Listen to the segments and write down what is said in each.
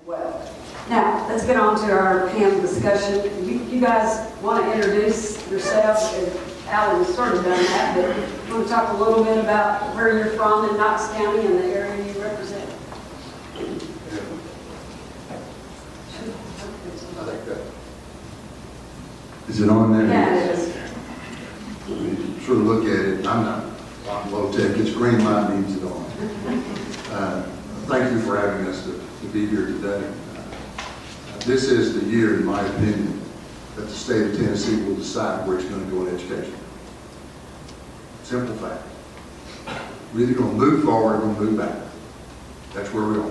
Well, now, let's get on to our panel discussion. You guys want to introduce yourselves? Alan has sort of done that, but you want to talk a little bit about where you're from in Knox County and the area you represent? I think that. Is it on there? Yeah, it is. You sort of look at it, I'm low tech, it's green light means it on. Thank you for having us to be here today. This is the year, in my opinion, that the state of Tennessee will decide where it's going to go in education. Simple fact. We're either going to move forward or going to move back. That's where we are.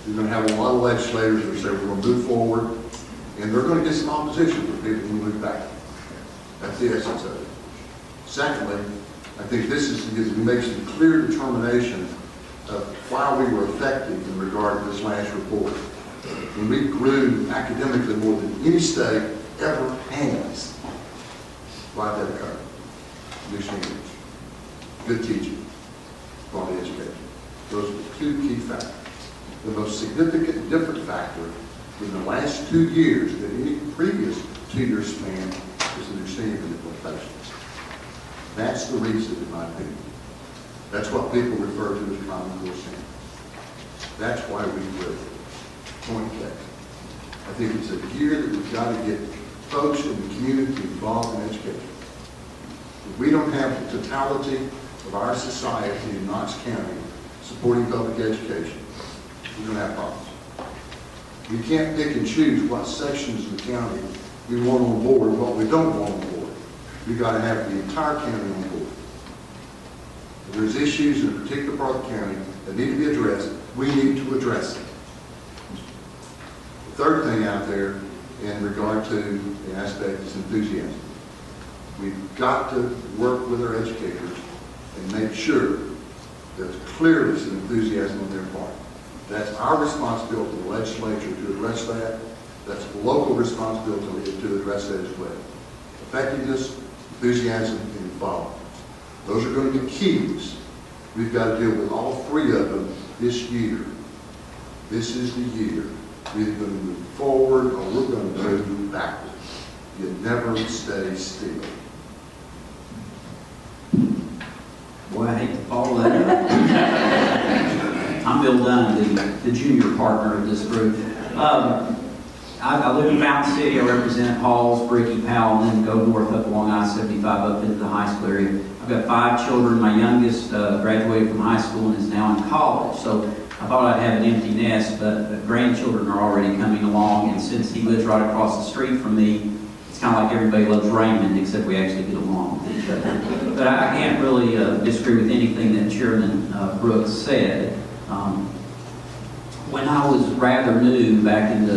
You're going to have a lot of legislators who say we're going to move forward, and they're going to get some opposition from people who move back. That's the essence of it. Secondly, I think this is because we make some clear determination of why we were effective in regard to this last report. When we grew academically more than any state ever has, why did that occur? New standards, good teaching, quality education. Those are the two key factors. The most significant different factor in the last 2 years than any previous 2-year span is the new standard implementation. That's the reason, in my opinion. That's what people refer to as Common Core standards. That's why we grew. Point taken. I think it's a year that we've got to get folks in the community involved in education. If we don't have the totality of our society in Knox County supporting public education, we're going to have problems. We can't pick and choose what sections of the county we want on board and what we don't want on board. We've got to have the entire county on board. If there's issues in a particular part of the county that need to be addressed, we need to address them. The third thing out there in regard to the aspect is enthusiasm. We've got to work with our educators and make sure there's clearness and enthusiasm on their part. That's our responsibility, the legislature, to address that. That's the local responsibility to address that as well. Effectiveness, enthusiasm, and involvement. Those are going to be keys. We've got to deal with all three of them this year. This is the year. We're either going to move forward or we're going to move backward. You never stay still. Boy, I hate to follow that up. I'm Bill Dunn, the junior partner of this group. I live in Mountain City. I represent Halls, Bricky, Powell, and then go north up along I-75 up into the high school area. I've got 5 children. My youngest graduated from high school and is now in college. So I thought I'd have an empty nest, but the grandchildren are already coming along. And since he lives right across the street from me, it's kind of like everybody loves Raymond, except we actually get along with each other. But I can't really disagree with anything that Chairman Brooks said. When I was rather new, back in I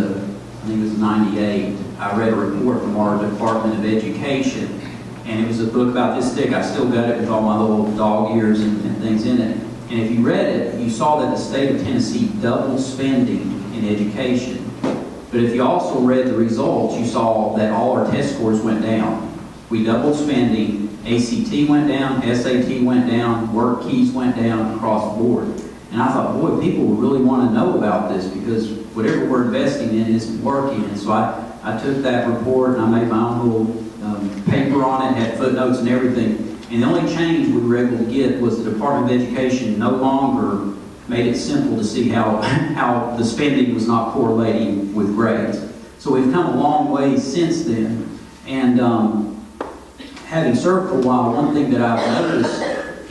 think it was 98, I read a report from our Department of Education, and it was a book about this thick. I still got it with all my little dog ears and things in it. And if you read it, you saw that the state of Tennessee doubled spending in education. But if you also read the results, you saw that all our test scores went down. We doubled spending. ACT went down, SAT went down, work keys went down across the board. And I thought, boy, people really want to know about this because whatever we're investing in isn't working. And so I took that report and I made my own little paper on it, had footnotes and everything. And the only change we were able to get was the Department of Education no longer made it simple to see how the spending was not correlating with grades. So we've come a long way since then. And having served for a while, one thing that I've noticed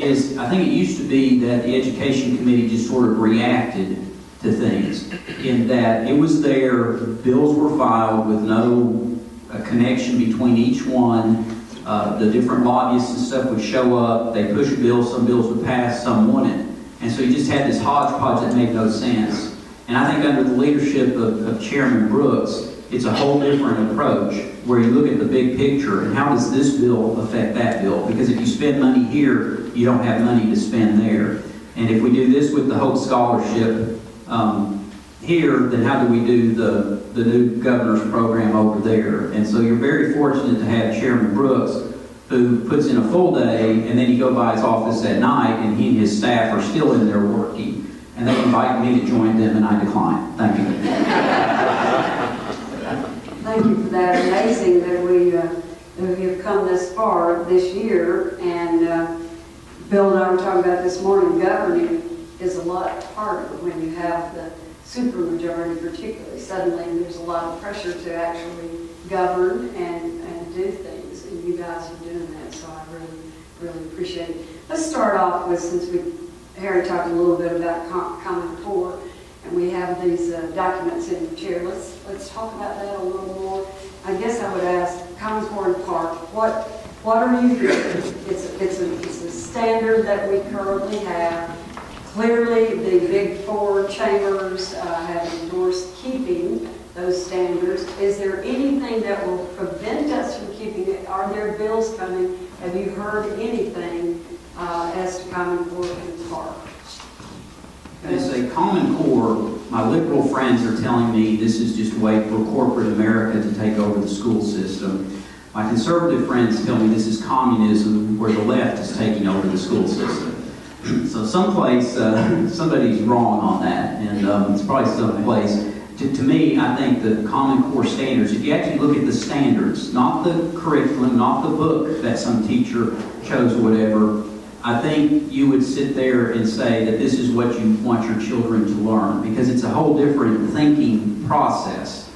is I think it used to be that the Education Committee just sort of reacted to things in that it was there, bills were filed with no connection between each one. The different lobbyists and stuff would show up, they push a bill, some bills would pass, some wouldn't. And so you just had this hodgepodge that made no sense. And I think under the leadership of Chairman Brooks, it's a whole different approach where you look at the big picture and how does this bill affect that bill? Because if you spend money here, you don't have money to spend there. And if we do this with the Hope Scholarship here, then how do we do the new governor's program over there? And so you're very fortunate to have Chairman Brooks who puts in a full day and then you go by his office at night and he and his staff are still in there working. and they invited me to join them, and I declined. Thank you. Thank you for that. Amazing that we have come this far this year. And Bill and I were talking about this morning, governing is a lot harder when you have the supermajority particularly. Suddenly there's a lot of pressure to actually govern and do things. And you guys are doing that, so I really, really appreciate it. Let's start off with, since Harry talked a little bit about Common Core, and we have these documents in the chair. Let's talk about that a little more. I guess I would ask Common Core and Park, what are you doing? It's a standard that we currently have. Clearly, the big four chambers have endorsed keeping those standards. Is there anything that will prevent us from keeping it? Are there bills coming? Have you heard anything as to Common Core and Park? As a Common Core, my liberal friends are telling me this is just a way for corporate America to take over the school system. My conservative friends tell me this is communism, where the left is taking over the school system. So someplace, somebody's wrong on that, and it's probably someplace. To me, I think the Common Core standards, if you actually look at the standards, not the curriculum, not the book that some teacher chose or whatever, I think you would sit there and say that this is what you want your children to learn, because it's a whole different thinking process.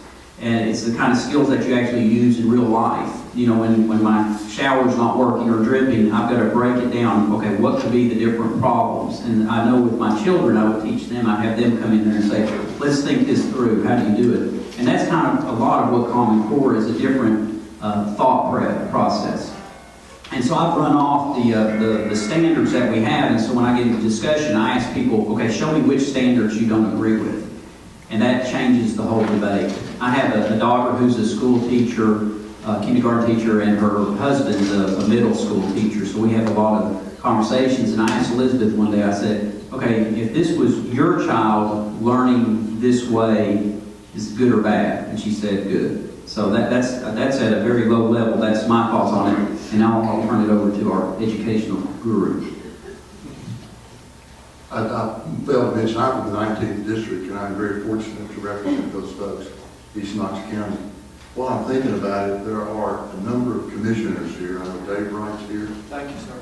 And it's the kind of skills that you actually use in real life. You know, when my shower's not working or dripping, I've got to break it down. Okay, what could be the different problems? And I know with my children, I would teach them. I'd have them come in there and say, let's think this through. How do you do it? And that's kind of a lot of what Common Core is, a different thought process. And so I've run off the standards that we have. And so when I get into discussion, I ask people, okay, show me which standards you don't agree with. And that changes the whole debate. I have a daughter who's a school teacher, kindergarten teacher, and her husband's a middle school teacher. So we have a lot of conversations. And I asked Elizabeth one day, I said, okay, if this was your child learning this way, is it good or bad? And she said, good. So that's at a very low level. That's my thoughts on it. And I'll turn it over to our educational guru. I failed to mention, I'm from the 19th district, and I'm very fortunate to represent those folks, East Knox County. While I'm thinking about it, there are a number of commissioners here. I know Dave Wright's here. Thank you, sir.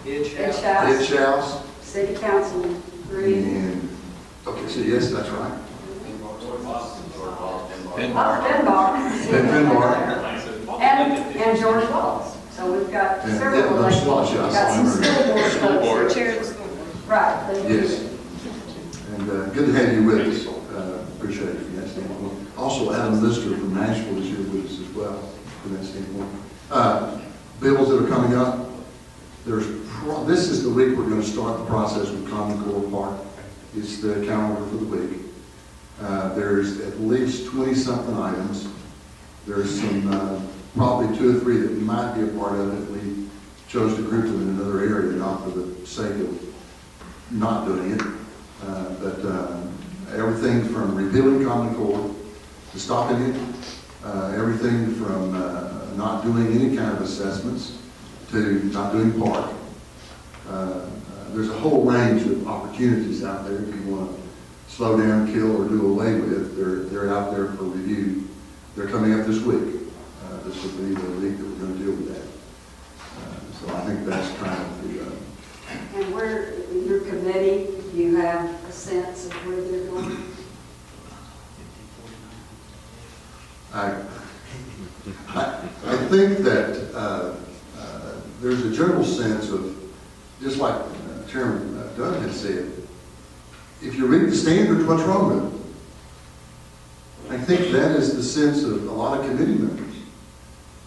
Ed Ed Schaus. City Councilman Reed. And, okay, so yes, that's right. Finbar. And George Wallace. So we've got several elections. We've got some school board. Chair of the school board. Right. Yes. And good to have you with us. Appreciate it from that standpoint. Also, Adam Lister from Nashville is here with us as well from that standpoint. Bills that are coming up. This is the week we're going to start the process with Common Core Park. It's the calendar for the week. There's at least 20-something items. There's some, probably 2 or 3 that might be a part of it. We chose to group them in another area, not for the sake of not doing it. But everything from repealing Common Core to stopping it, everything from not doing any kind of assessments to not doing park. There's a whole range of opportunities out there if you want to slow down, kill, or do away with. They're out there for review. They're coming up this week. This will be the week that we're going to deal with that. So I think that's kind of the... And where, your committee, do you have a sense of where they're going? I think that there's a general sense of, just like Chairman Dunn had said, if you read the standards, what's wrong with them? I think that is the sense of a lot of committee members.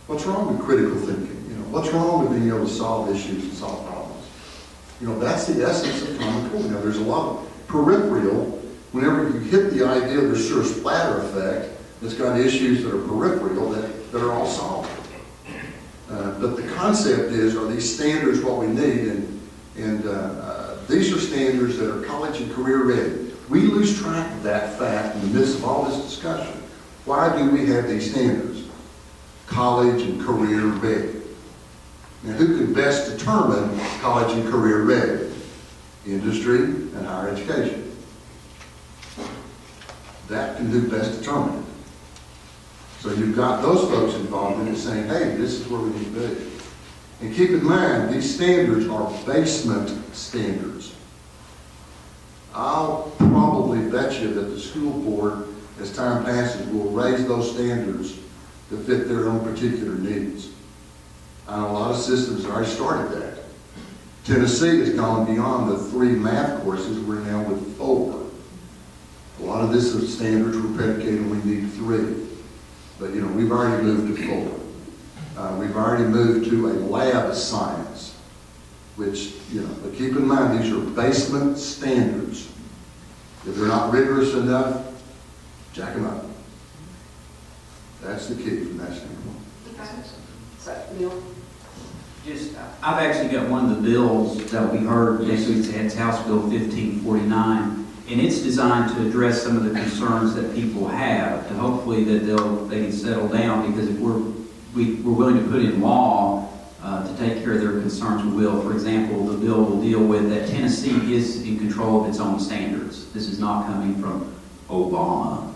What's wrong with critical thinking? What's wrong with being able to solve issues and solve problems? That's the essence of Common Core. Now, there's a lot of peripheral. Whenever you hit the idea, there's sort of splatter effect that's got issues that are peripheral that are all solved. But the concept is, are these standards what we need? And these are standards that are college and career ready. We lose track of that fact in the midst of all this discussion. Why do we have these standards? College and career ready. Now, who can best determine college and career ready? Industry and higher education. That can who best determine it. So you've got those folks involved in it saying, hey, this is where we need to be. And keep in mind, these standards are basement standards. I'll probably bet you that the school board, as time passes, will raise those standards to fit their own particular needs. I know a lot of systems have already started that. Tennessee has gone beyond the 3 math courses. We're now with 4. A lot of this is standards were predicated we need 3. But, you know, we've already moved to 4. We've already moved to a lab science, which, you know, but keep in mind, these are basement standards. If they're not rigorous enough, jack them up. That's the key from that standpoint. So, Neil? I've actually got one of the bills that we heard next week. It's House Bill 1549, and it's designed to address some of the concerns that people have, and hopefully that they can settle down, because if we're willing to put in law to take care of their concerns, we will. For example, the bill will deal with that Tennessee is in control of its own standards. This is not coming from Obama,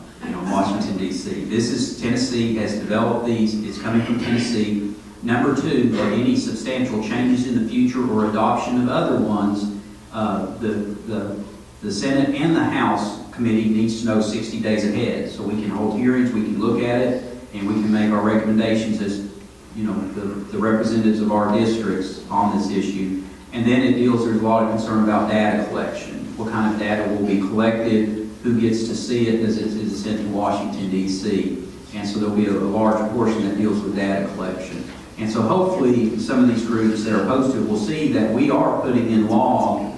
Washington, D.C. This is, Tennessee has developed these. It's coming from Tennessee. Number 2, that any substantial changes in the future or adoption of other ones, the Senate and the House committee needs to know 60 days ahead. So we can hold hearings, we can look at it, and we can make our recommendations as, the representatives of our districts on this issue. And then it deals, there's a lot of concern about data collection. What kind of data will be collected? Who gets to see it? Is it sent to Washington, D.C.? And so there'll be a large portion that deals with data collection. And so hopefully some of these groups that are opposed to it will see that we are putting in law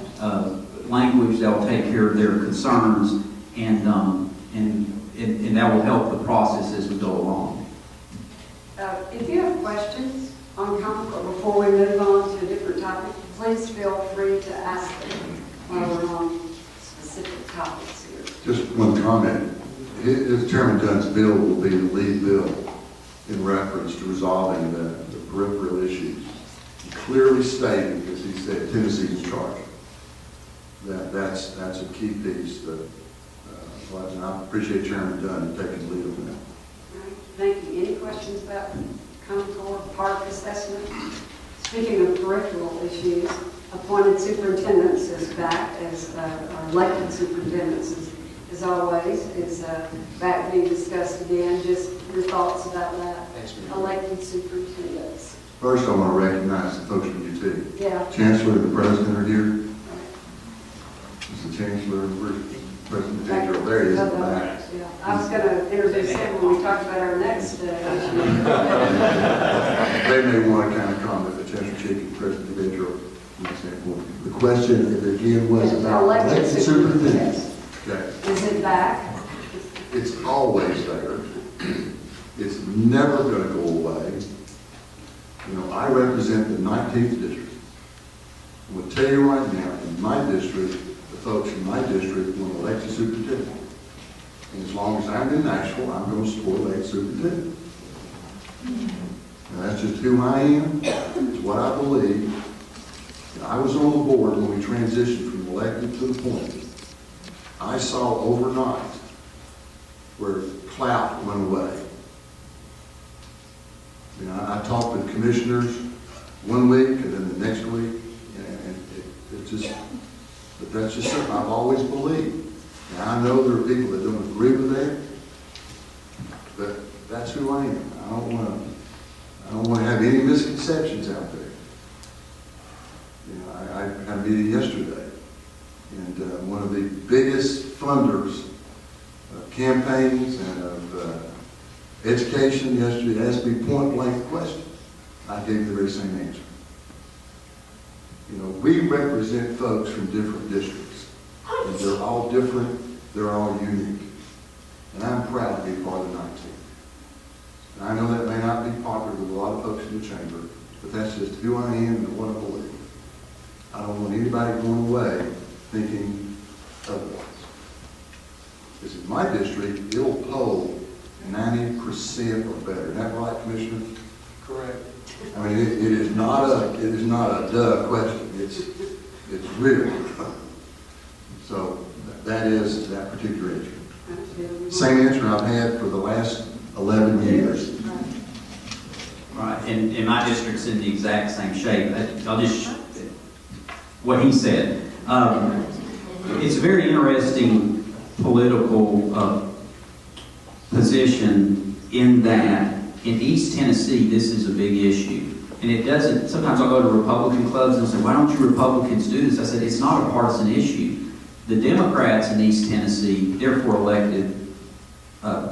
language that will take care of their concerns, and that will help the process as we go along. If you have questions on before we move on to a different topic, please feel free to ask them while we're on specific topics here. Just one comment. Chairman Dunn's bill will be the lead bill in reference to resolving the peripheral issues. He clearly stated, as he said, Tennessee's in charge. That's a key piece that, and I appreciate Chairman Dunn taking the lead on that. All right. Thank you. Any questions about Common Core park assessment? Speaking of peripheral issues, appointed superintendents is back as our elected superintendents as always is back being discussed again. Just your thoughts about that? Elected superintendents. First, I want to recognize the folks from UT. Yeah. Chancellor and the President are here. Mr. Chancellor, President Pedro, there he is in the back. Yeah. I was going to introduce him when we talked about our next issue. They may want to kind of comment, the Chancellor Chief and President Pedro from that standpoint. The question, again, was about elected superintendents. Okay. Is it back? It's always there. It's never going to go away. I represent the 19th district. I'm going to tell you right now, in my district, the folks in my district want elected superintendent. And as long as I'm in Knoxville, I'm going to support elected superintendent. Now, that's just who I am. It's what I believe. I was on the board when we transitioned from elected to appointed. I saw overnight where clout went away. I talked with commissioners one week and then the next week, and but that's just something I've always believed. Now, I know there are people that don't agree with that, but that's who I am. I don't want to have any misconceptions out there. I had a meeting yesterday, and one of the biggest funders of campaigns and of education yesterday asked me point-blank question. I gave the very same answer. We represent folks from different districts, and they're all different, they're all unique. And I'm proud to be part of the 19th. And I know that may not be popular with a lot of folks in the chamber, but that's just who I am and what I believe. I don't want anybody going away thinking otherwise. Because in my district, it'll poll 90% or better. Isn't that right, Commissioner? Correct. I mean, it is not a duh question. It's real. So that is that particular answer. Same answer I've had for the last 11 years. Right, and my district's in the exact same shape. I'll just, what he said. It's a very interesting political position in that in East Tennessee, this is a big issue. And it doesn't, sometimes I'll go to Republican clubs and say, why don't you Republicans do this? I said, it's not a partisan issue. The Democrats in East Tennessee, therefore elected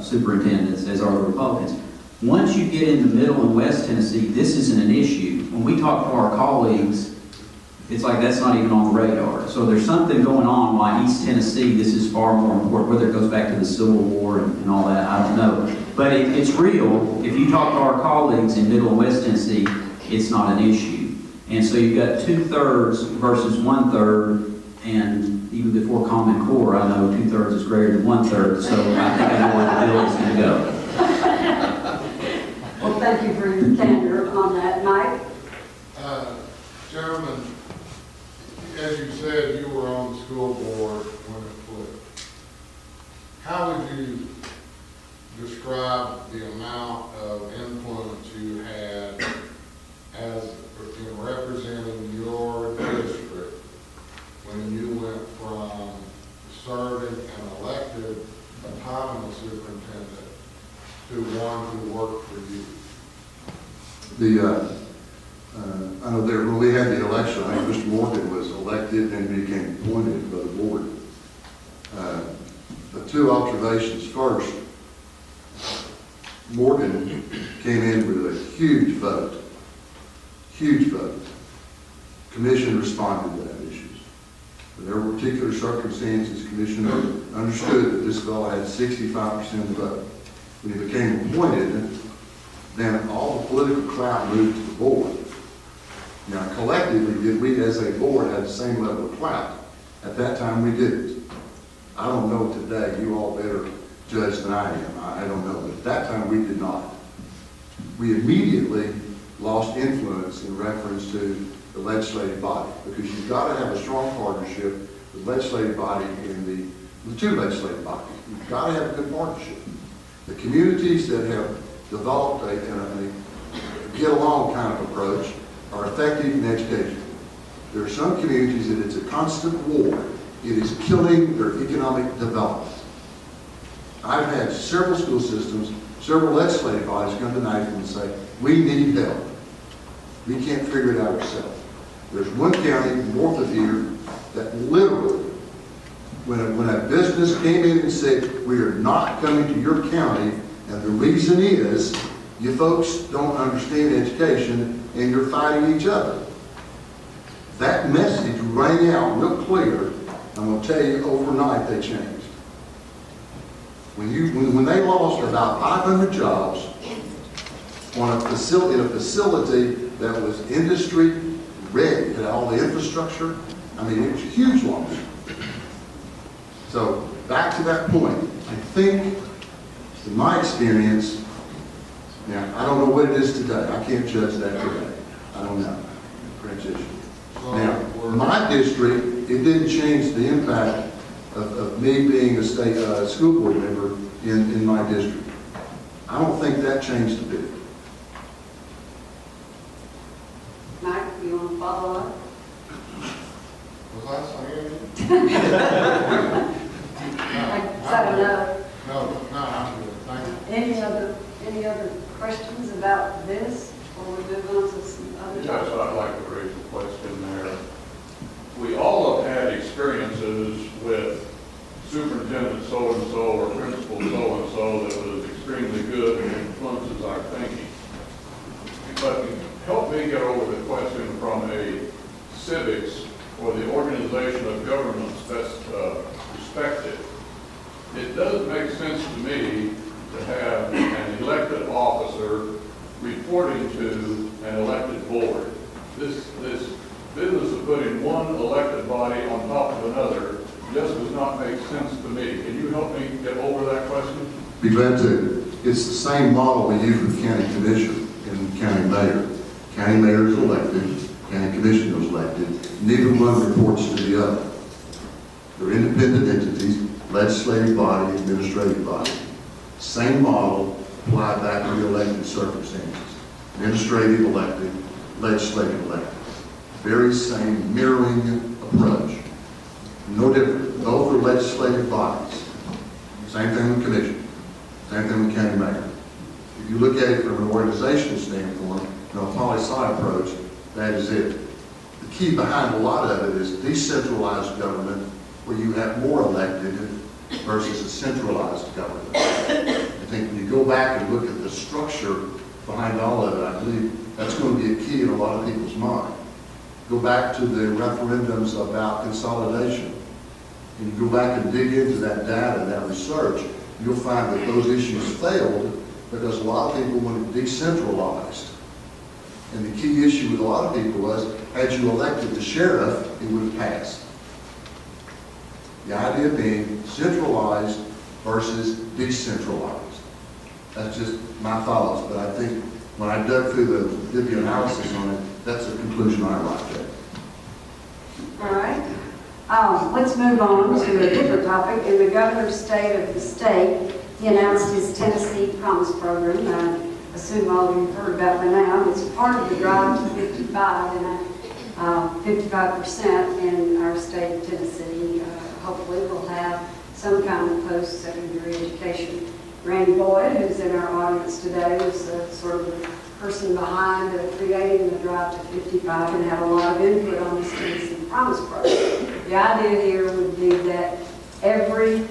superintendents, as are the Republicans. Once you get into Middle and West Tennessee, this isn't an issue. When we talk to our colleagues, it's like that's not even on the radar. So there's something going on why East Tennessee, this is far more important, whether it goes back to the Civil War and all that, I don't know. But it's real. If you talk to our colleagues in Middle and West Tennessee, it's not an issue. And so you've got 2/3 versus 1/3, and even before Common Core, I know 2/3 is greater than 1/3, so I think I know where the bill is going to go. Well, thank you for your candor on that, Mike. Chairman, as you said, you were on the school board when it flipped. How would you describe the amount of influence you had as in representing your district when you went from serving an elected autonomous superintendent to one who worked for you? I know there, when we had the election, I think Mr. Morgan was elected and became appointed by the board. The two observations. First, Morgan came in with a huge vote. Huge vote. Commission responded to that issues. But there were particular circumstances, Commission understood that this fellow had 65% of the vote. When he became appointed, then all the political clout moved to the board. Now, collectively, did we as a board have the same level of clout? At that time, we didn't. I don't know today. You all better judge than I am. I don't know. But at that time, we did not. We immediately lost influence in reference to the legislative body, because you've got to have a strong partnership with the legislative body and the two legislative bodies. You've got to have a good partnership. The communities that have developed a get-along kind of approach are effective in education. There are some communities that it's a constant war. It is killing their economic development. I've had several school systems, several legislative bodies come tonight and say, we need help. We can't figure it out ourselves. There's one county north of here that literally, when a business came in and said, we are not coming to your county, and the reason is, you folks don't understand education and you're fighting each other. That message rang out real clear. I'm going to tell you, overnight they changed. When they lost about 500 jobs on a facility, in a facility that was industry ready, had all the infrastructure, I mean, it was a huge loss. So back to that point, I think, in my experience, now I don't know what it is today. I can't judge that today. I don't know. Transition. Now, my district, it didn't change the impact of me being a state school board member in my district. I don't think that changed a bit. Mike, you want to follow up? Was I saying it? Is that enough? No, I'm good. Thank you. Any other questions about this, or we move on to some other Yes, topics? I'd like to raise a question there. We all have had experiences with superintendent so-and-so or principal so-and-so that was extremely good and influences our thinking. But help me get over the question from a civics or the organization of government's perspective. It does make sense to me to have an elected officer reporting to an elected board. This business of putting one elected body on top of another just does not make sense to me. Can you help me get over that question? Be glad to. It's the same model we use with county commission and county mayor. County mayor is elected, county commissioner is elected. Neither one reports to the other. They're independent entities, legislative body, administrative body. Same model applied back to the elected circumstances. Administrative elected, legislative elected. Very same mirroring approach. No different. Both are legislative bodies. Same thing with commission. Same thing with county mayor. If you look at it from an organizational standpoint, a poli-sci approach, that is it. The key behind a lot of it is decentralized government, where you have more elected versus a centralized government. I think when you go back and look at the structure behind all of it, I believe that's going to be a key in a lot of people's mind. Go back to the referendums about consolidation, and you go back and dig into that data, that research, you'll find that those issues failed because a lot of people wanted decentralized. And the key issue with a lot of people was, had you elected the sheriff, it would have passed. The idea being centralized versus decentralized. That's just my thoughts, but I think when I dug through did the analysis on it, that's the conclusion I arrived at. All right. Let's move on to a different topic. In the governor's state of the state, he announced his Tennessee Promise Program. I assume all of you have heard about by now. It's part of the drive to 55 and 55% in our state of Tennessee. Hopefully we'll have some kind of post-secondary education. Randy Boyd, who's in our audience today, was sort of the person behind creating the drive to 55 and had a lot of input on this Tennessee Promise Program. The idea here would be that every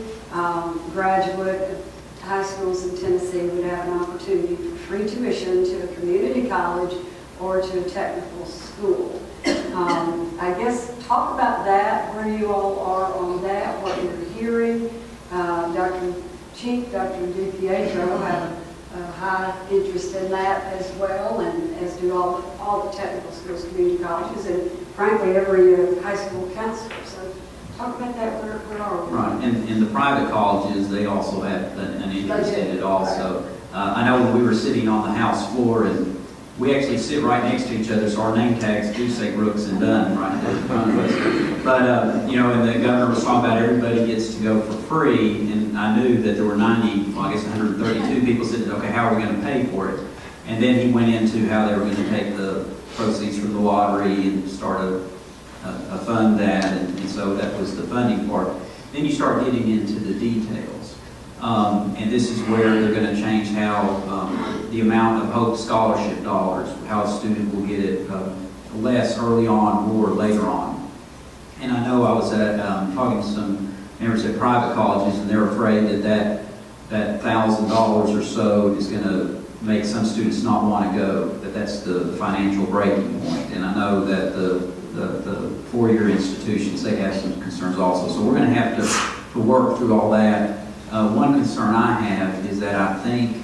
graduate of high schools in Tennessee would have an opportunity for free tuition to a community college or to a technical school. I guess talk about that, where you all are on that, what you're hearing. Dr. Chief, Dr. DiPietro have a high interest in that as well, and as do all the technical schools, community colleges, and frankly every high school counselor. So talk about that, where are we? Right, and the private colleges, they also have an interest in it also. I know when we were sitting on the House floor, and we actually sit right next to each other, so our name tags do say Brooks and Dunn right there in front of us. But, and the governor was talking about everybody gets to go for free, and I knew that there were 132 people said, okay, how are we going to pay for it? And then he went into how they were going to take the proceeds from the lottery and start a fund that, and so that was the funding part. Then you start getting into the details. And this is where they're going to change how the amount of Hope Scholarship dollars, how a student will get it less early on, more later on. And I know I was talking to some members at private colleges, and they're afraid that $1,000 or so is going to make some students not want to go, that's the financial breaking point. And I know that the four-year institutions, they have some concerns also. So we're going to have to work through all that. One concern I have is that I think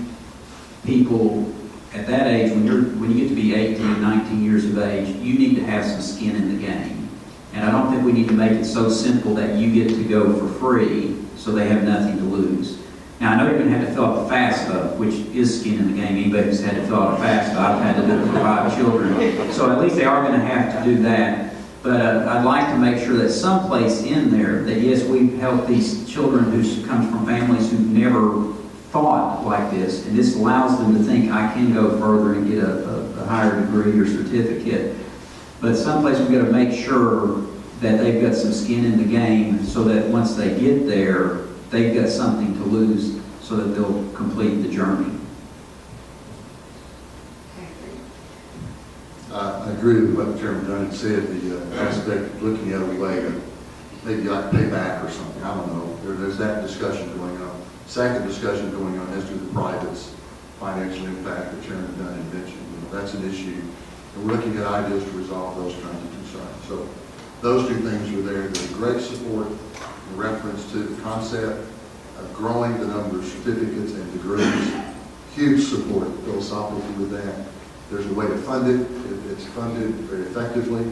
people at that age, when you get to be 18, 19 years of age, you need to have some skin in the game. And I don't think we need to make it so simple that you get to go for free so they have nothing to lose. Now, I know you're going to have to fill out the FAFSA, which is skin in the game. Anybody who's had to fill out a FAFSA, I've had to do it for 5 children. So at least they are going to have to do that. But I'd like to make sure that someplace in there that, yes, we help these children who come from families who've never thought like this, and this allows them to think, I can go further and get a higher degree or certificate. But someplace we've got to make sure that they've got some skin in the game so that once they get there, they've got something to lose so that they'll complete the journey. I agree with what Chairman Dunn said, the aspect of looking at a way to maybe like pay back or something. I don't know. There's that discussion going on. Second discussion going on as to the private's financial impact that Chairman Dunn had mentioned. That's an issue. And we're looking at ideas to resolve those kinds of concerns. So those two things are there. There's great support in reference to the concept of growing the number of certificates and degrees. Huge support philosophically with that. There's a way to fund it. It's funded very effectively.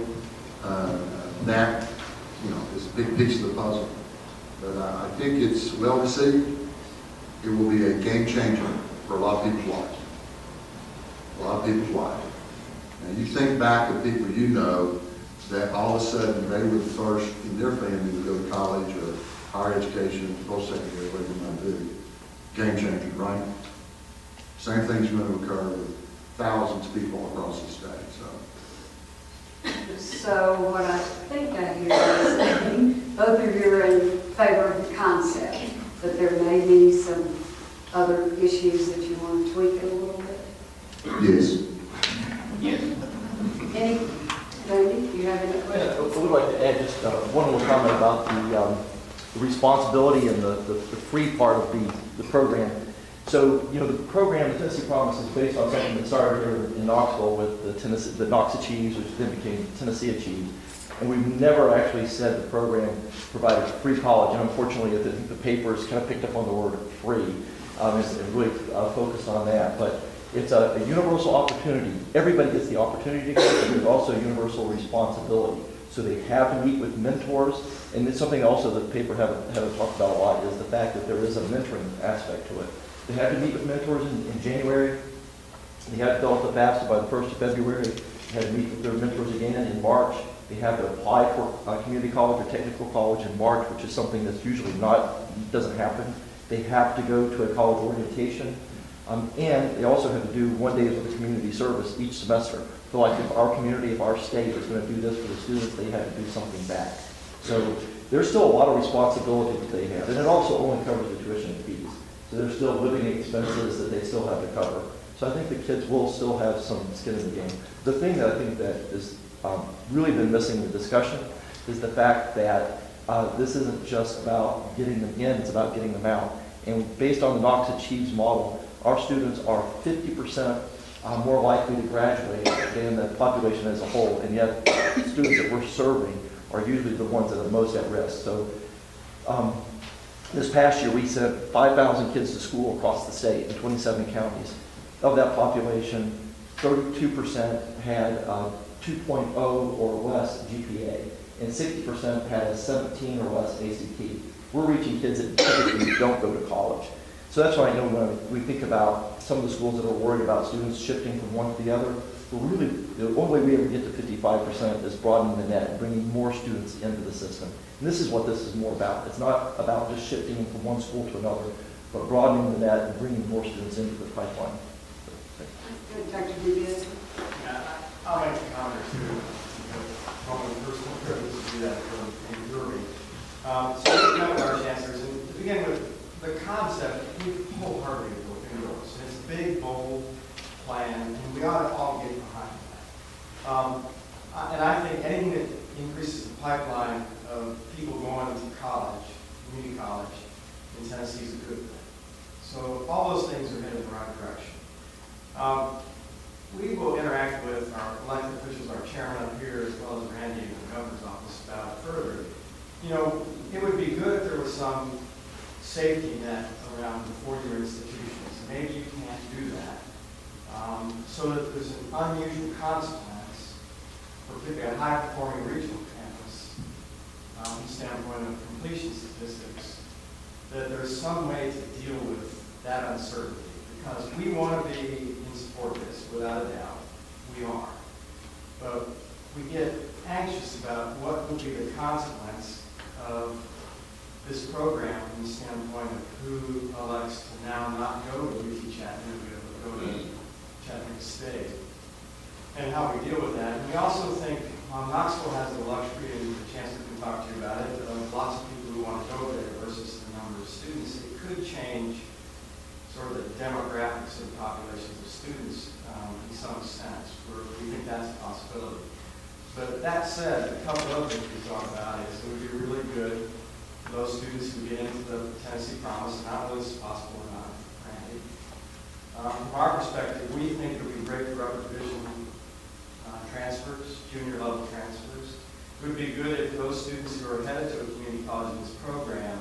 That, is a big piece of the puzzle. But I think it's well received. It will be a game changer for a lot of people's lives. A lot of people's lives. Now, you think back to people you know that all of a sudden they were the first in their family to go to college or higher education, post-secondary, whatever you might do. Game changer, right? Same thing's going to occur with thousands of people across the state, so. So what I think I hear is both of you are in favor of the concept, but there may be some other issues that you want to tweak it a little bit. Yes. Any, Randy, do you have any I questions? would like to add just one more comment about the responsibility and the free part of the program. So, you know, the program, the Tennessee Promise, is based on something that started here in Knoxville with the Knox Achieves, which then became Tennessee Achieves. And we've never actually said the program provided free college. And unfortunately, the papers kind of picked up on the word free and really focused on that. But it's a universal opportunity. Everybody gets the opportunity to go, but there's also universal responsibility. So they have to meet with mentors. And it's something also that the paper haven't talked about a lot is the fact that there is a mentoring aspect to it. They have to meet with mentors in January. They have to fill out the FAFSA by the 1st of February. They have to meet with their mentors again in March. They have to apply for community college or technical college in March, which is something that's usually doesn't happen. They have to go to a college orientation. And they also have to do 1 day of the community service each semester. So like if our community, if our state is going to do this for the students, they have to do something back. So there's still a lot of responsibility that they have. And it also only covers the tuition and fees. So there's still living expenses that they still have to cover. So I think the kids will still have some skin in the game. The thing that I think that is really been missing in the discussion is the fact that this isn't just about getting them in, it's about getting them out. And based on the Knox Achieves model, our students are 50% more likely to graduate than the population as a whole, and yet the students that we're serving are usually the ones that are most at risk. So this past year, we sent 5,000 kids to school across the state in 27 counties. Of that population, 32% had 2.0 or less GPA, and 60% had a 17 or less ACT. We're reaching kids that typically don't go to college. So that's why I know when we think about some of the schools that are worried about students shifting from one to the other, we're really, the only way we ever get to 55% is broadening the net and bringing more students into the system. And this is what this is more about. It's not about just shifting from one school to another, but broadening the net and bringing more students into the pipeline. Dr. DeVito? I'll make a comment or two. Probably personal privilege to do that from Missouri. So we have our chancellors, and to begin with, the concept, we wholeheartedly endorse. And it's a big, bold plan, and we ought to all get behind that. And I think anything that increases the pipeline of people going to college, community college, in Tennessee is a good thing. So all those things are headed in the right direction. We will interact with our elected officials, our chairman up here, as well as Randy in the governor's office about it further. You know, it would be good if there was some safety net around the four-year institutions. Maybe you can't do that. So that there's an unusual consequence, particularly a high-performing regional campus, from the standpoint of completion statistics, that there's some way to deal with that uncertainty. Because we want to be in support of this, without a doubt. We are. But we get anxious about what will be the consequence of this program from the standpoint of who elects to now not go to UT Chattanooga, but go to Chattanooga State, and how we deal with that. And we also think Knoxville has the luxury, and the chancellor can talk to you about it, of lots of people who want to go there versus the number of students. It could change sort of the demographics of the populations of students in some sense, where we think that's a possibility. But that said, a couple other things we talk about is it would be really good for those students who get into the Tennessee Promise, and I don't know if this is possible or not, Randy. From our perspective, we think it would be great for upper division transfers, junior level transfers. It would be good if those students who are headed to a community college in this program,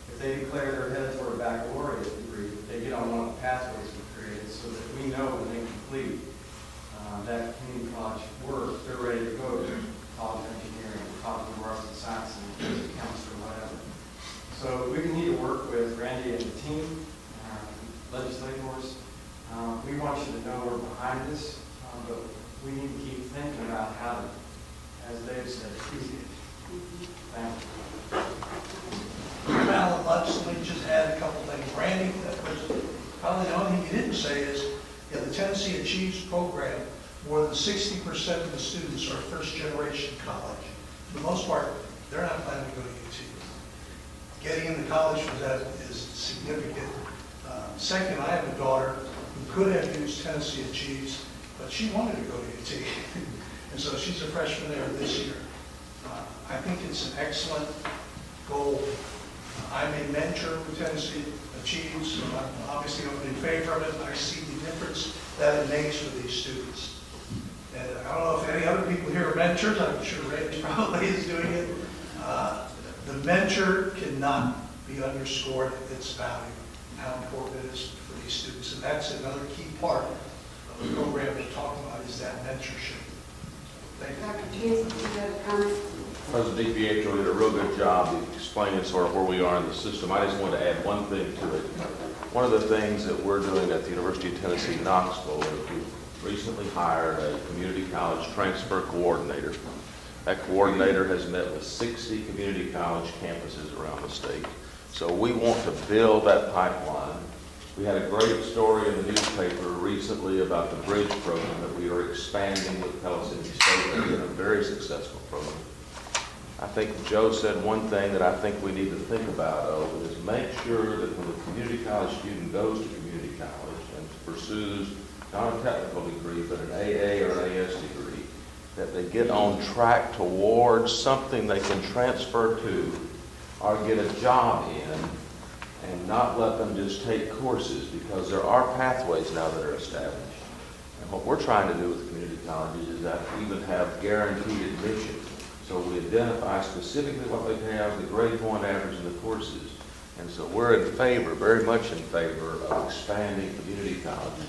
if they declare they're headed toward a baccalaureate degree, they get on one of the pathways we created so that we know when they complete that community college work, they're ready to go to college of engineering, college of arts and sciences, chemistry, or whatever. So we need to work with Randy and the team, our legislators. We want you to know we're behind this, but we need to keep thinking about how to, as Dave said, tweak it. Thank you. Alan Lutz, let me just add a couple things. Randy, that was probably the only thing you didn't say is, in the Tennessee Achieves program, more than 60% of the students are first-generation college. For the most part, they're not planning to go to UT. Getting into college for that is significant. Second, I have a daughter who could have used Tennessee Achieves, but she wanted to go to UT. And so she's a freshman there this year. I think it's an excellent goal. I'm a mentor with Tennessee Achieves, so I'm obviously in favor of it. I see the difference that it makes for these students. And I don't know if any other people here are mentors. I'm sure Randy probably is doing it. The mentor cannot be underscored its value, how important it is for these students. And that's another key part of the program we're talking about is that mentorship. Thank you. Dr. Jensen, you have a comment? President DiPietro did a real good job of explaining sort of where we are in the system. I just wanted to add one thing to it. One of the things that we're doing at the University of Tennessee, Knoxville, is we've recently hired a community college transfer coordinator. That coordinator has met with 60 community college campuses around the state. So we want to build that pipeline. We had a great story in the newspaper recently about the bridge program that we are expanding with Pellissippi State. It's been a very successful program. I think Joe said one thing that I think we need to think about, is make sure that when the community college student goes to community college and pursues not a technical degree, but an AA or an AS degree, that they get on track towards something they can transfer to or get a job in, and not let them just take courses, because there are pathways now that are established. And what we're trying to do with community colleges is that even have guaranteed admission. So we identify specifically what they have, the grade point average in the courses. And so we're in favor, very much in favor of expanding community colleges.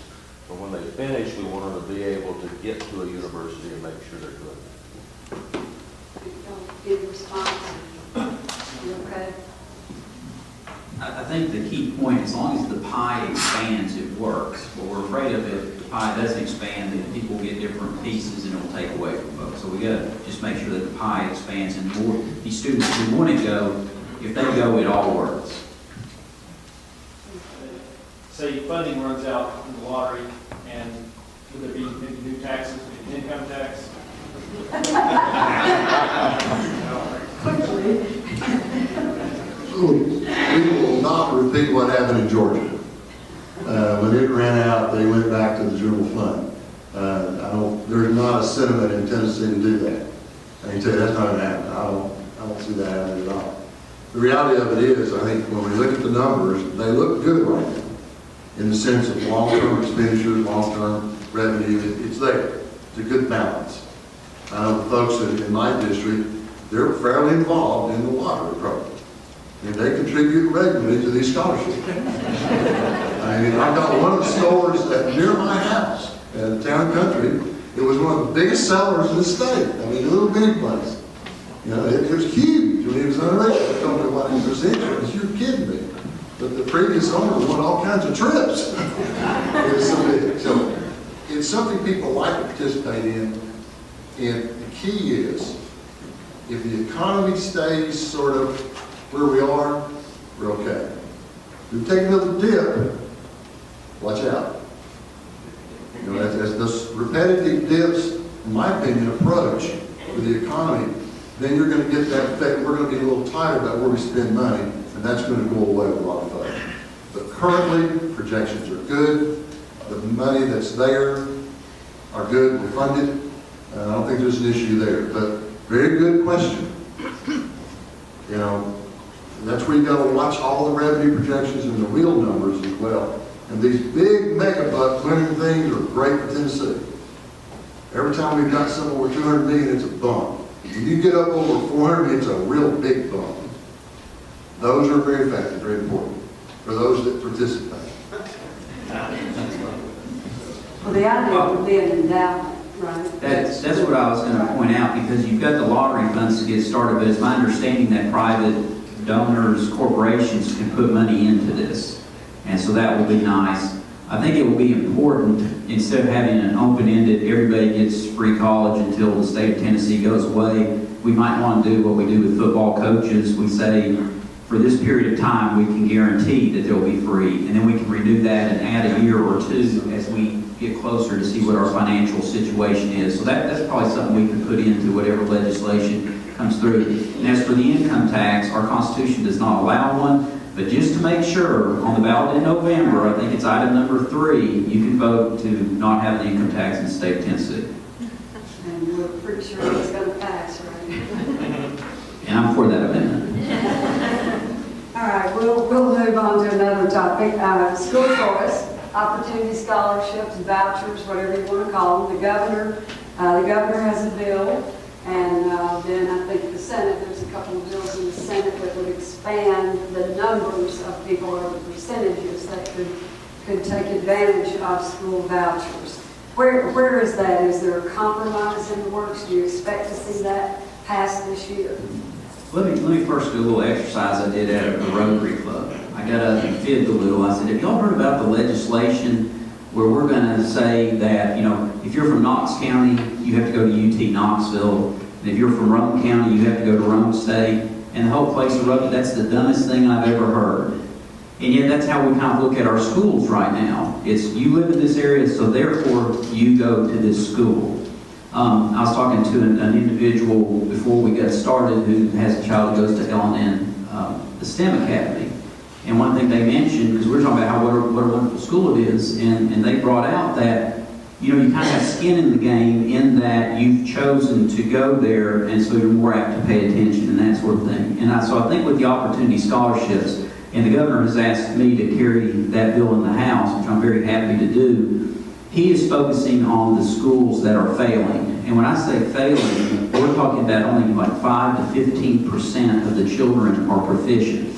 But when they finish, we want them to be able to get to a university and make sure they're doing that. Good response. You okay? I think the key point, as long as the pie expands, it works. What we're afraid of, if the pie doesn't expand, then people get different pieces and it'll take away from folks. So we got to just make sure that the pie expands, and more these students who want to go, if they go, it all works. Say funding runs out in the lottery, and would there be maybe new taxes, maybe income tax? Quickly. We will not repeat what happened in Georgia. When it ran out, they went back to the general fund. There's not a sentiment in Tennessee to do that. I can tell you that's not going to happen. I don't see that happening at all. The reality of it is, I think when we look at the numbers, they look good right now, in the sense of long-term expenditures, long-term revenue. It's there. It's a good balance. I know the folks in my district, they're fairly involved in the lottery program. And they contribute regularly to these scholarships. I mean, I got one of the stores near my house in Town and Country. It was one of the biggest sellers in the state. I mean, a little bitty place. You know, it was huge when he was underage. I told me what his percentage. You're kidding me. But the previous owner won all kinds of trips. It was so big. So it's something people like to participate in. And the key is, if the economy stays sort of where we are, we're okay. If we take another dip, watch out. You know, as those repetitive dips, in my opinion, approach with the economy, then you're going to get that effect. We're going to be a little tighter about where we spend money, and that's going to go away with a lot of folks. But currently, projections are good. The money that's there are good. We're funded. I don't think there's an issue there. But very good question. You know, that's where you got to watch all the revenue projections and the real numbers as well. And these big mega buck winning things are great for Tennessee. Every time we've got something over 200 million, it's a bump. When you get up over 400, it's a real big bump. Those are very effective, very important for those that participate. Well, the idea would be an endowment, right? That's what I was going to point out, because you've got the lottery funds to get started, but it's my understanding that private donors, corporations can put money into this. And so that will be nice. I think it will be important, instead of having an open-ended, everybody kids free college until the state of Tennessee goes away. We might want to do what we do with football coaches. We say, for this period of time, we can guarantee that they'll be free, and then we can renew that and add a year or two as we get closer to see what our financial situation is. So that's probably something we can put into whatever legislation comes through. And as for the income tax, our Constitution does not allow one, but just to make sure, on the ballot in November, I think it's item number 3, you can vote to not have an income tax in the state of Tennessee. And we're pretty sure it's going to pass, right? And I'm for that amendment. All right, we'll move on to another topic. School choice, opportunity scholarships, vouchers, whatever you want to call them. The governor has a bill, and then I think the Senate, there's a couple of bills in the Senate that would expand the numbers of people or the percentages that could take advantage of school vouchers. Where is that? Is there a compromise in the works? Do you expect to see that pass this year? Let me first do a little exercise I did at the Rotary Club. I got up and fibbed a little. I said, have y'all heard about the legislation where we're going to say that, if you're from Knox County, you have to go to UT Knoxville, and if you're from Rome County, you have to go to Rome State, and the whole place erupted. That's the dumbest thing I've ever heard. And yet that's how we kind of look at our schools right now. It's you live in this area, so therefore you go to this school. I was talking to an individual before we got started who has a child who goes to L&N, the STEM Academy. And one thing they mentioned, because we were talking about what a wonderful school it is, and they brought out that, you kind of have skin in the game in that you've chosen to go there, and so you're more apt to pay attention and that sort of thing. And so I think with the opportunity scholarships, and the governor has asked me to carry that bill in the House, which I'm very happy to do, he is focusing on the schools that are failing. And when I say failing, we're talking about only like 5 to 15% of the children are proficient.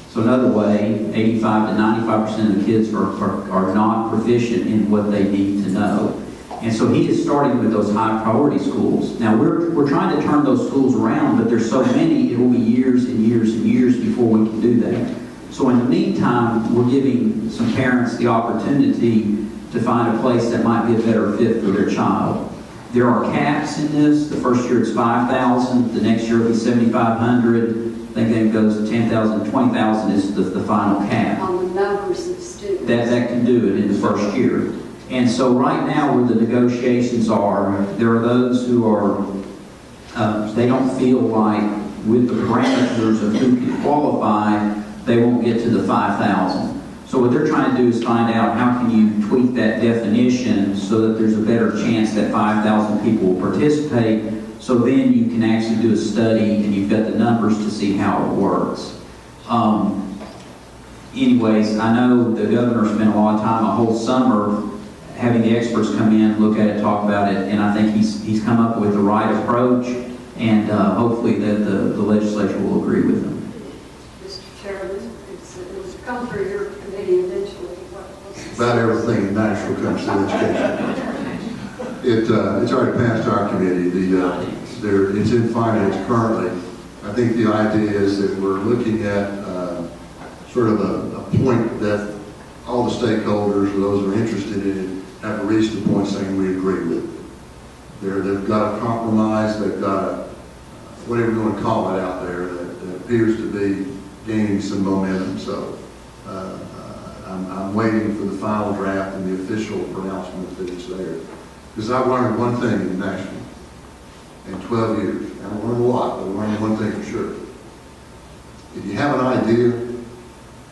So another way, 85 to 95% of the kids are not proficient in what they need to know. And so he is starting with those high priority schools. Now we're trying to turn those schools around, but there's so many, it will be years and years and years before we can do that. So in the meantime, we're giving some parents the opportunity to find a place that might be a better fit for their child. There are caps in this. The first year it's $5,000. The next year it'll be $7,500. I think then it goes to $10,000. $20,000 is the final cap. On the numbers of students. That can do it in the first year. And so right now where the negotiations are, there are those who are, they don't feel like with the parameters of who can qualify, they won't get to the 5,000. So what they're trying to do is find out how can you tweak that definition so that there's a better chance that 5,000 people will participate. So then you can actually do a study and you've got the numbers to see how it works. Anyways, I know the governor spent a lot of time, a whole summer, having the experts come in, look at it, talk about it, and I think he's come up with the right approach, and hopefully that the legislature will agree with him. Mr. Chairman, it was come through your committee eventually. About everything in Nashville comes to education. It's already passed our committee. It's in finance currently. I think the idea is that we're looking at sort of a point that all the stakeholders, or those who are interested in it, have reached the point saying we agree with it. They've got a compromise, they've got a, whatever you want to call it out there, that appears to be gaining some momentum. So I'm waiting for the final draft and the official pronouncement that it's there. Because I've learned one thing in Nashville in 12 years. I haven't learned a lot, but I learned one thing for sure. If you have an idea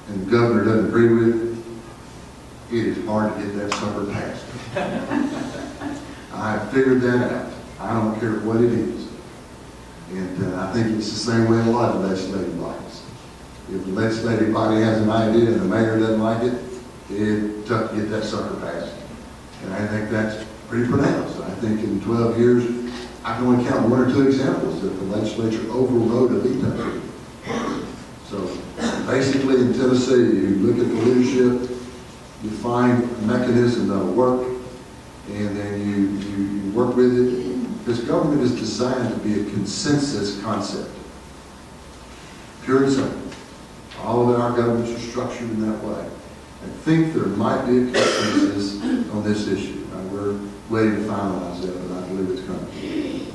and the governor doesn't agree with it, it is hard to get that sucker passed. I figured that out. I don't care what it is. And I think it's the same way in a lot of legislative bodies. If the legislative body has an idea and the mayor doesn't like it, it's tough to get that sucker passed. And I think that's pretty pronounced. I think in 12 years, I can only count 1 or 2 examples that the legislature overrode a veto. So basically in Tennessee, you look at the leadership, you find a mechanism that'll work, and then you work with it. Because government is designed to be a consensus concept. Pure and simple. All of our governments are structured in that way. I think there might be a consensus on this issue. We're we're waiting to finalize that, but I believe it's coming.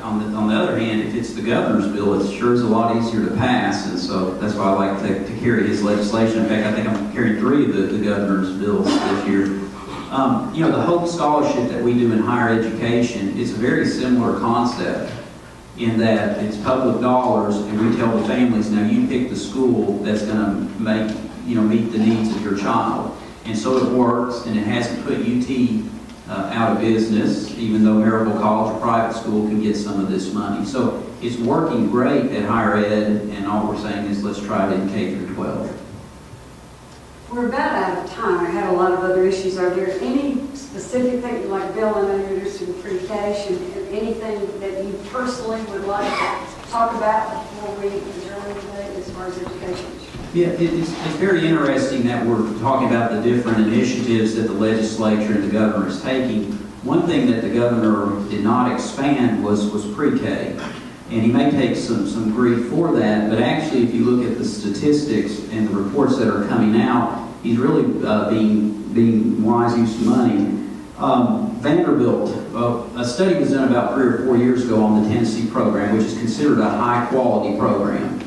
On the other hand, if it's the governor's bill, it sure is a lot easier to pass, and so that's why I like to carry his legislation. In fact, I think I'm carrying 3 of the governor's bills this year. The Hope Scholarship that we do in higher education is a very similar concept in that it's public dollars, and we tell the families, now you pick the school that's going to meet the needs of your child. And so it works, and it hasn't put UT out of business, even though Maryville College, a private school, can get some of this money. So it's working great at higher ed, and all we're saying is let's try it in K through 12. We're about out of time. I have a lot of other issues. Are there any specific things, like Bill, I know you're interested in pre-K, anything that you personally would like to talk about before we adjourn today as far as education? Yeah, it's very interesting that we're talking about the different initiatives that the legislature and the governor is taking. One thing that the governor did not expand was pre-K. And he may take some grief for that, but actually if you look at the statistics and the reports that are coming out, he's really being wise use of money. Vanderbilt, a study was done about 3 or 4 years ago on the Tennessee program, which is considered a high-quality program.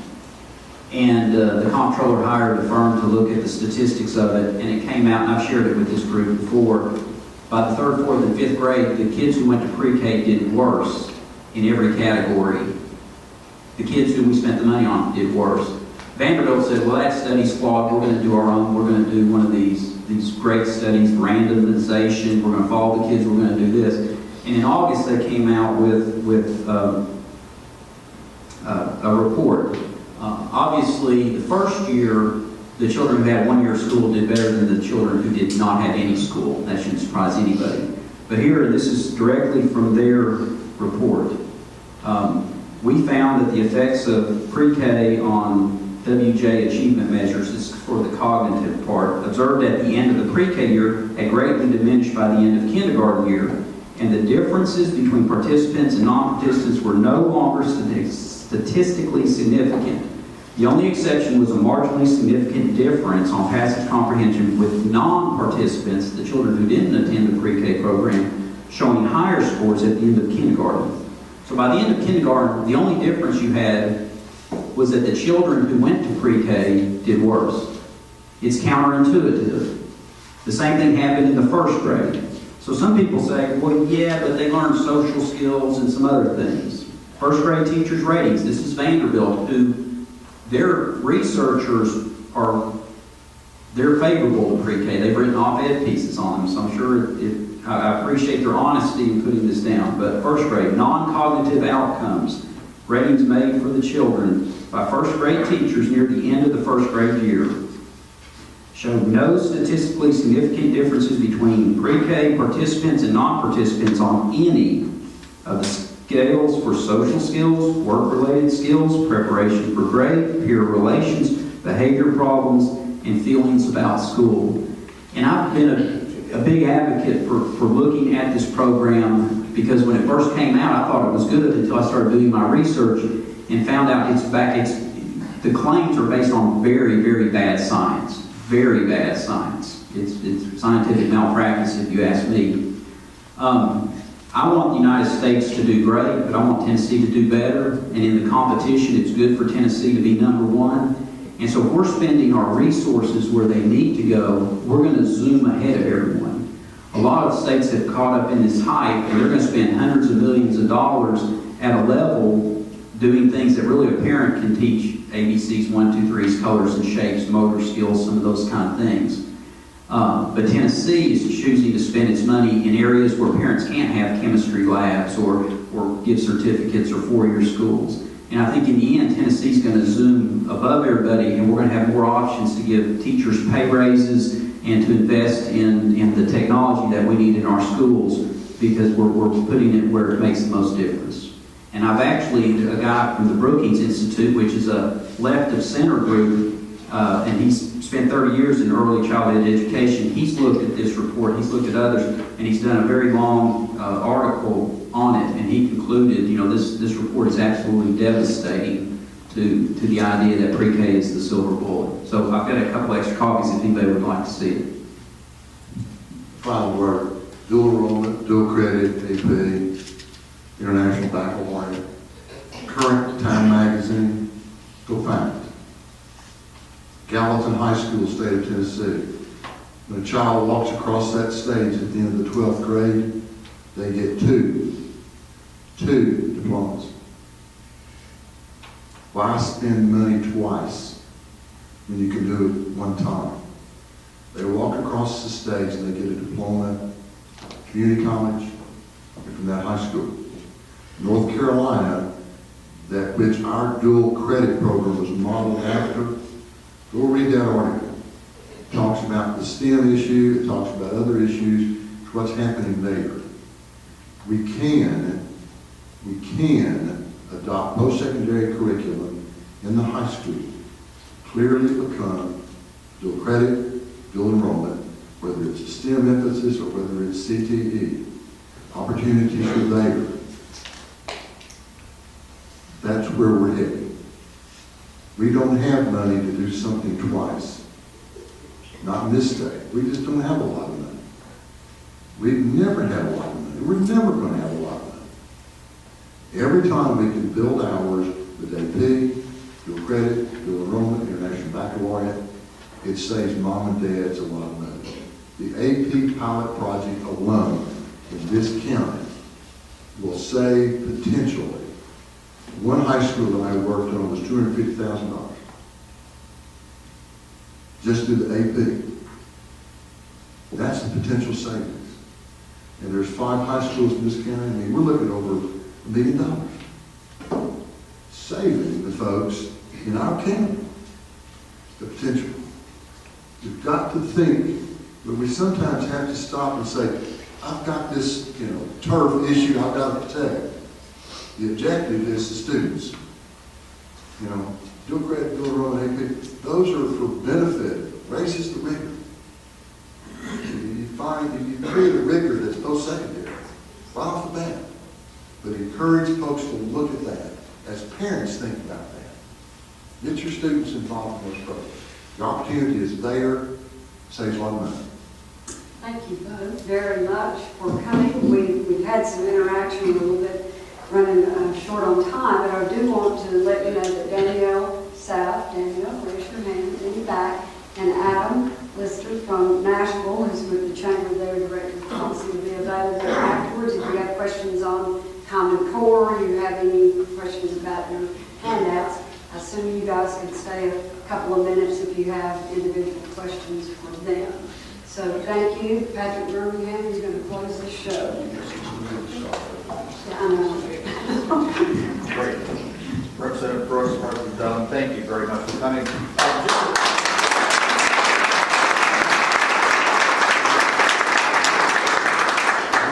And the comptroller hired a firm to look at the statistics of it, and it came out, and I've shared it with this group before, by the 3rd, 4th, and 5th grade, the kids who went to pre-K did worse in every category. The kids who we spent the money on did worse. Vanderbilt said, well, that study's flawed, we're going to do our own, we're going to do one of these great studies, randomization, we're going to follow the kids, we're going to do this. And in August, they came out with a report. Obviously, the first year, the children who had 1 year of school did better than the children who did not have any school. That shouldn't surprise anybody. But here, this is directly from their report. We found that the effects of pre-K on WJ achievement measures, this is for the cognitive part, observed at the end of the pre-K year had greatly diminished by the end of kindergarten year, and the differences between participants and non-participants were no longer statistically significant. The only exception was a marginally significant difference on passage comprehension with non-participants, the children who didn't attend the pre-K program, showing higher scores at the end of kindergarten. So by the end of kindergarten, the only difference you had was that the children who went to pre-K did worse. It's counterintuitive. The same thing happened in the 1st grade. So some people say, well, yeah, but they learned social skills and some other things. 1st grade teachers' ratings. This is Vanderbilt, who their researchers they're favorable to pre-K. They've written op-ed pieces on them, so I'm sure I appreciate their honesty in putting this down. But 1st grade, non-cognitive outcomes, ratings made for the children by 1st grade teachers near the end of the 1st grade year, showed no statistically significant differences between pre-K participants and non-participants on any of the scales for social skills, work-related skills, preparation for grade, peer relations, behavior problems, and feelings about school. And I've been a big advocate for looking at this program because when it first came out, I thought it was good until I started doing my research and found out the claims are based on very, very bad science. Very bad science. It's scientific malpractice if you ask me. I want the United States to do great, but I want Tennessee to do better. And in the competition, it's good for Tennessee to be #1. And so if we're spending our resources where they need to go, we're going to zoom ahead of everyone. A lot of states have caught up in this hype, and they're going to spend hundreds of millions of dollars at a level doing things that really a parent can teach: ABCs, 1, 2, 3s, colors and shapes, motor skills, some of those kind of things. But Tennessee is choosing to spend its money in areas where parents can't have chemistry labs or give certificates or 4-year schools. And I think in the end, Tennessee's going to zoom above everybody, and we're going to have more options to give teachers pay raises and to invest in the technology that we need in our schools because we're putting it where it makes the most difference. And I've actually, a guy from the Brookings Institute, which is a left-of-center group, and he's spent 30 years in early childhood education. He's looked at this report, he's looked at others, and he's done a very long article on it, and he concluded, this report is absolutely devastating to the idea that pre-K is the silver bullet. So I've got a couple extra copies if anybody would like to see it. final word, dual enrollment, dual credit, AP, International Baccalaureate, current Time Magazine, go find it. Gallatin High School, state of Tennessee. When a child walks across that stage at the end of the 12th grade, they get two diplomas. Why spend money twice when you can do it one time? They walk across the stage and they get a diploma, community college, and from that high school. North Carolina, that which our dual credit program was modeled after, go read that article. It talks about the STEM issue, it talks about other issues, it's what's happening there. We can adopt post-secondary curriculum in the high school, clearly become dual credit, dual enrollment, whether it's a STEM emphasis or whether it's CTE. Opportunities are there. That's where we're heading. We don't have money to do something twice. Not in this state. We just don't have a lot of money. We've never had a lot of money. We're never going to have a lot of money. Every time we can build hours with AP, dual credit, dual enrollment, International Baccalaureate, it saves mom and dads a lot of money. The AP pilot project alone in this county will save potentially. One high school that I worked on was $250,000. Just do the AP. That's the potential savings. And there's 5 high schools in this county. I mean, we're looking over $1 million. Saving the folks in our county. The potential. You've got to think, but we sometimes have to stop and say, I've got this, turf issue I've got to protect. The objective is the students. Dual credit, dual enrollment, AP, those are for benefit, raises the rigor. You create a rigor that's post-secondary, right off the bat. But encourage folks to look at that as parents think about that. Get your students involved in those programs. The opportunity is there, saves a lot of money. Thank you both very much for coming. We've had some interaction a little bit, running short on time, but I do want to let you know that Danielle, raise your hand in the back, and Adam Lister from Nashville, who's with the Chamber there, Director of Policy, will be available afterwards. If you have questions on Common Core, you have any questions about your handouts, I assume you guys can stay a couple of minutes if you have individual questions for them. So thank you. Patrick Birmingham is going to close the show. Yeah, I know. Great. Representative Brooks, Representative Dunn, thank you very much for coming.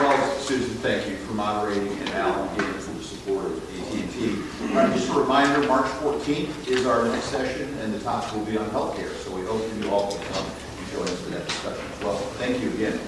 Well, Susan, thank you for moderating, and Alan again for the support of AT&T. Just a reminder, March 14th is our next session, and the topic will be on healthcare. So we hope you all can come and join us for that discussion as well. Thank you again.